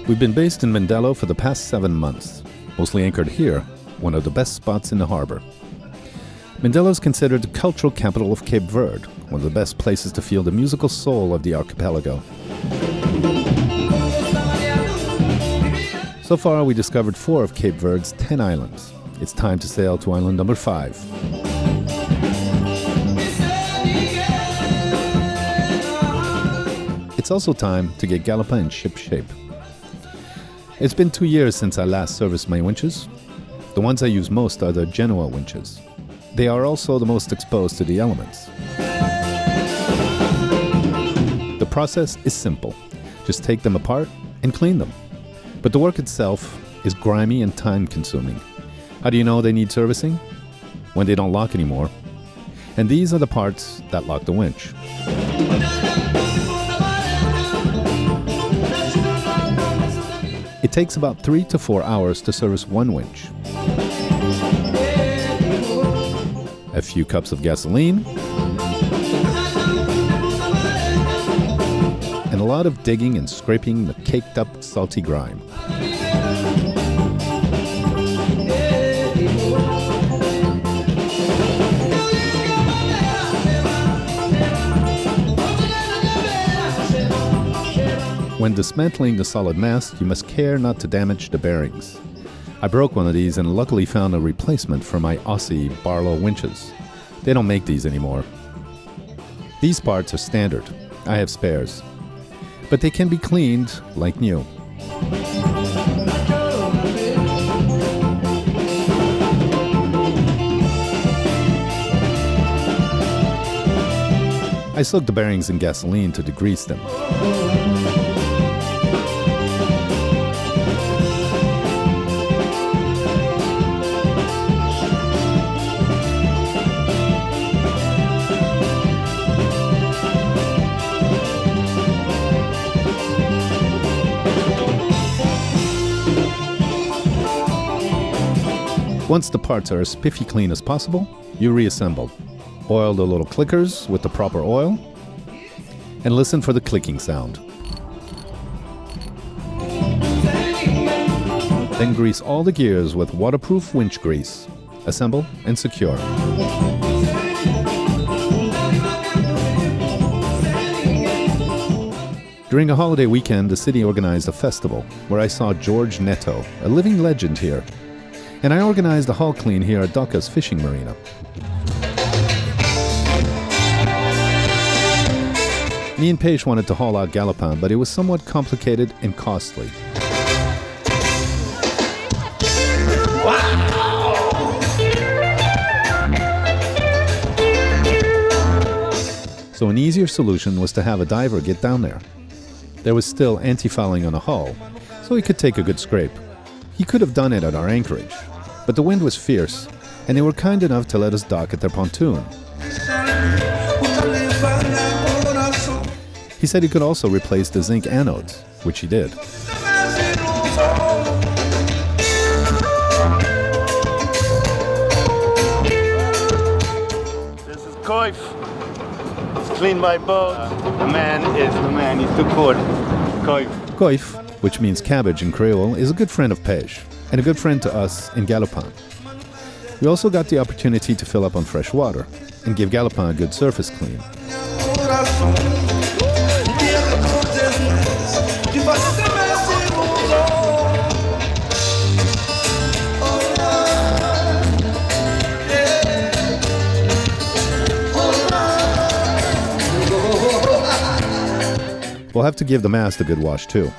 We've been based in Mindelo for the past 7 months, mostly anchored here, one of the best spots in the harbor. Mindelo is considered the cultural capital of Cape Verde, one of the best places to feel the musical soul of the archipelago. So far, we discovered 4 of Cape Verde's 10 islands. It's time to sail to island number 5. It's also time to get Galopin in ship shape. It's been 2 years since I last serviced my winches. The ones I use most are the Genoa winches. They are also the most exposed to the elements. The process is simple. Just take them apart and clean them. But the work itself is grimy and time-consuming. How do you know they need servicing? When they don't lock anymore. And these are the parts that lock the winch. It takes about 3 to 4 hours to service one winch. A few cups of gasoline, and a lot of digging and scraping the caked up salty grime. When dismantling the solid mast, you must care not to damage the bearings. I broke one of these and luckily found a replacement for my Aussie Barlow winches. They don't make these anymore. These parts are standard. I have spares. But they can be cleaned like new. I soaked the bearings in gasoline to degrease them. Once the parts are as spiffy clean as possible, you reassemble. Oil the little clickers with the proper oil, and listen for the clicking sound. Then grease all the gears with waterproof winch grease. Assemble and secure. During a holiday weekend, the city organized a festival where I saw George Netto, a living legend here. And I organized a hull clean here at Docca's fishing marina. Me and Peixe wanted to haul out Galopin, but it was somewhat complicated and costly. So an easier solution was to have a diver get down there. There was still anti-fouling on the hull, so he could take a good scrape. He could have done it at our anchorage, but the wind was fierce, and they were kind enough to let us dock at their pontoon. He said he could also replace the zinc anodes, which he did. This is Koive. It's cleaned my boat. The man is the man. He's too good. Koive. Koive, which means cabbage in Creole, is a good friend of Peixe, and a good friend to us in Galopin. We also got the opportunity to fill up on fresh water, and give Galopin a good surface clean. We'll have to give the mast a good wash too.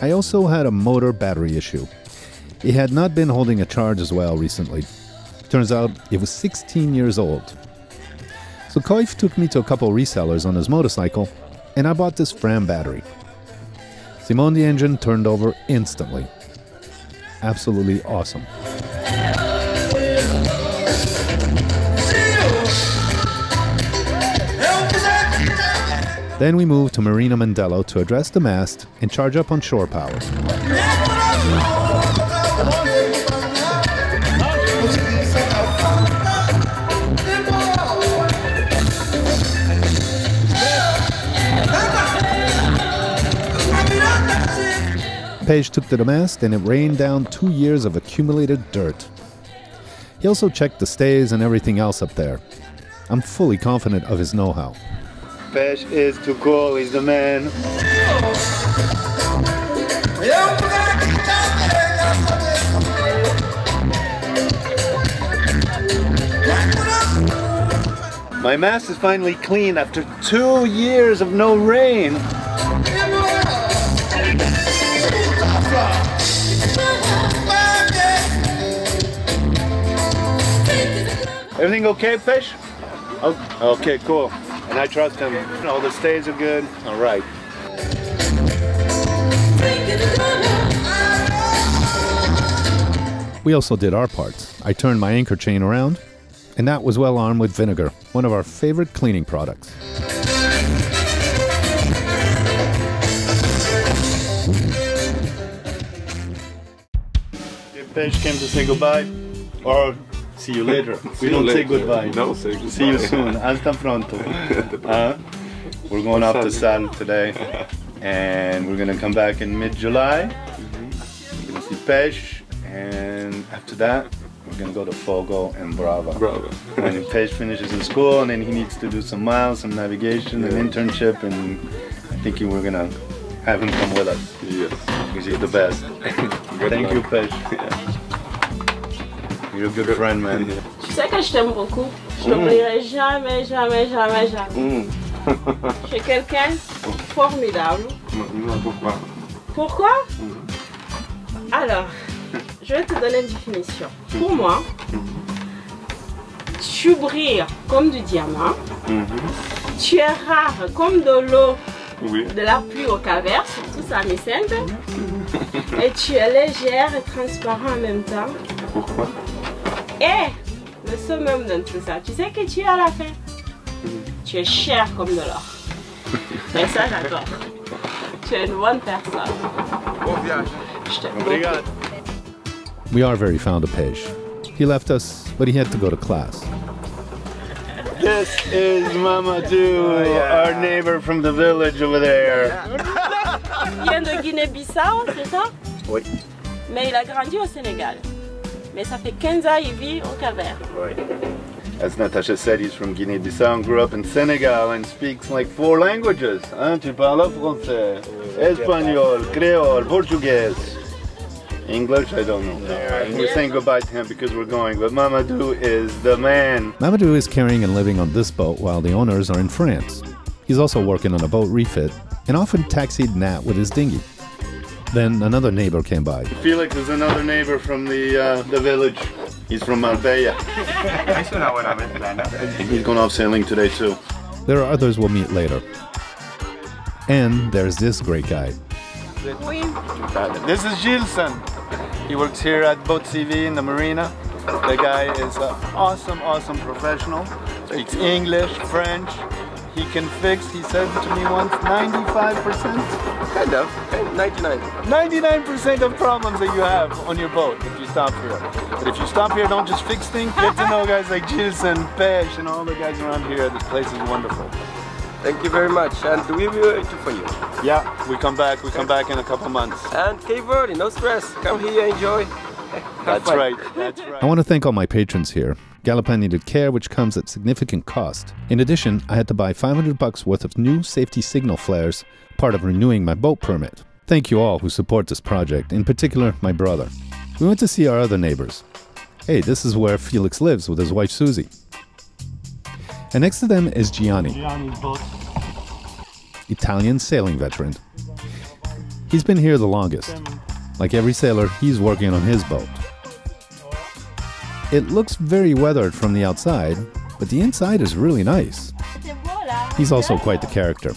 I also had a motor battery issue. It had not been holding a charge as well recently. Turns out it was 16 years old. So Koive took me to a couple resellers on his motorcycle, and I bought this Fram battery. Simone the engine turned over instantly. Absolutely awesome. Then we moved to Marina Mindelo to address the mast and charge up on shore power. Peixe took to the mast and it rained down 2 years of accumulated dirt. He also checked the stays and everything else up there. I'm fully confident of his know-how. Peixe is too cool, he's the man. My mast is finally clean after 2 years of no rain. Everything okay, Peixe? Oh, okay, cool. And I trust him. All the stays are good. All right. We also did our parts. I turned my anchor chain around, and that was well armed with vinegar, one of our favorite cleaning products. Peixe came to say goodbye, or see you later. We don't say goodbye. No, say goodbye. See you soon. Hasta pronto. We're going off to Sal today, and we're gonna come back in mid-July. We're gonna see Peixe, and after that, we're gonna go to Fogo and Brava. And Peixe finishes in school, and then he needs to do some miles, some navigation, an internship, and I think we're gonna have him come with us. Yes. Because he's the best. Thank you, Peixe. You're a good friend, man. Tu sais que je t'aime beaucoup. Je t'oublierai jamais, jamais, jamais, jamais. Tu es quelqu'un formidable. Pourquoi? Pourquoi? Alors, je vais te donner une définition. Pour moi, tu brilles comme du diamant. Tu es rare comme de l'eau de la pluie au Cape Verde, surtout ça me semble. Et tu es légère et transparent en même temps. Pourquoi? Et le summum de tout ça, tu sais que tu es à la fin. Tu es cher comme de l'or. Et ça, j'adore. Tu es une bonne personne. Bon voyage. Je t'aime. Obrigado. We are very fond of Peixe. He left us, but he had to go to class. This is Mamadou, our neighbor from the village over there. Il vient de Guinée-Bissau, c'est ça? Oui. Mais il a grandi au Sénégal. Mais ça fait 15 ans qu'il vit au Cape Verde. Right. As Natasha said, he's from Guinea-Bissau and grew up in Senegal and speaks like 4 languages. Hein? Tu parles français, espagnol, créole, portuguese. English, I don't know. We're saying goodbye to him because we're going, but Mamadou is the man. Mamadou is carrying and living on this boat while the owners are in France. He's also working on a boat refit and often taxied Nat with his dinghy. Then another neighbor came by. Felix is another neighbor from the village. He's from Marbella. He's going off sailing today too. There are others we'll meet later. And there's this great guy. This is Gilson. He works here at Boat TV in the marina. The guy is an awesome, awesome professional. Speaks English, French. He can fix, he said to me once, 95%. Kind of. 99. 99% of problems that you have on your boat if you stop here. But if you stop here, don't just fix things. Get to know guys like Gilson, Peixe, and all the guys around here. This place is wonderful. Thank you very much. And we will wait for you. Yeah, we come back in a couple months. And Cape Verde, no stress. Come here, enjoy. That's right, that's right. I want to thank all my patrons here. Galopin needed care, which comes at significant cost. In addition, I had to buy $500 worth of new safety signal flares, part of renewing my boat permit. Thank you all who support this project, in particular my brother. We went to see our other neighbors. Hey, this is where Felix lives with his wife Susie. And next to them is Gianni, Italian sailing veteran. He's been here the longest. Like every sailor, he's working on his boat. It looks very weathered from the outside, but the inside is really nice. He's also quite the character.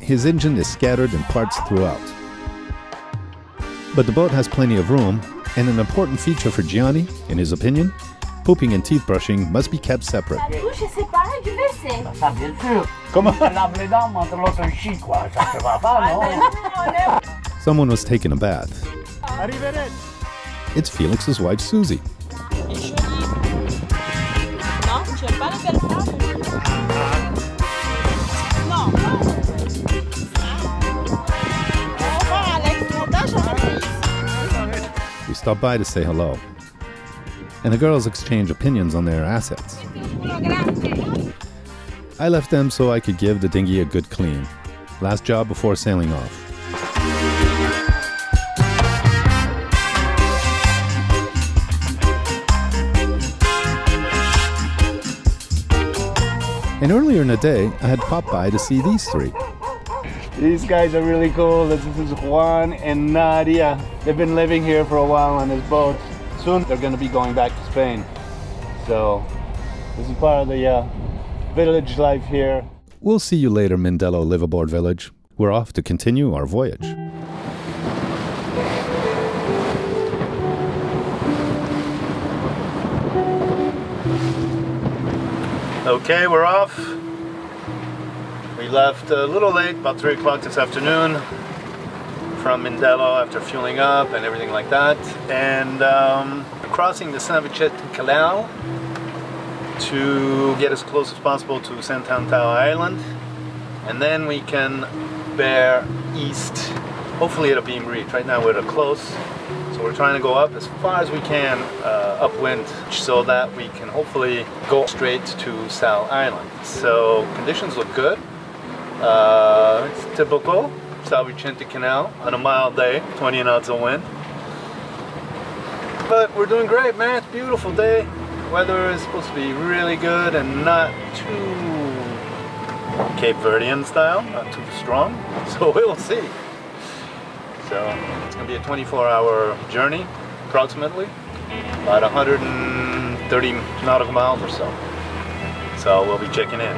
His engine is scattered in parts throughout. But the boat has plenty of room, and an important feature for Gianni, in his opinion, pooping and teeth brushing must be kept separate. Someone was taking a bath. It's Felix's wife, Susie. stop by to say hello. And the girls exchange opinions on their assets. I left them so I could give the dinghy a good clean. Last job before sailing off. And earlier in the day, I had popped by to see these three. These guys are really cool. This is Juan and Nadia. They've been living here for a while on this boat. Soon they're going to be going back to Spain. So this is part of the village life here. We'll see you later, Mindelo Liveaboard Village. We're off to continue our voyage. Okay, we're off. We left a little late, about 3 o'clock this afternoon from Mindelo after fueling up and everything like that. And crossing the Saint Vicente Canal to get as close as possible to Sant'Antao Island. And then we can bear east, hopefully it'll be in reach. Right now we're close, so we're trying to go up as far as we can upwind so that we can hopefully go straight to Sal Island. So conditions look good. It's typical Sal Vicente Canal on a mild day, 20 knots of wind. But we're doing great, man. It's a beautiful day. Weather is supposed to be really good and not too Cape Verdean style, not too strong, so we'll see. So it's going to be a 24-hour journey, approximately, about 130 nautical miles or so. So we'll be checking in.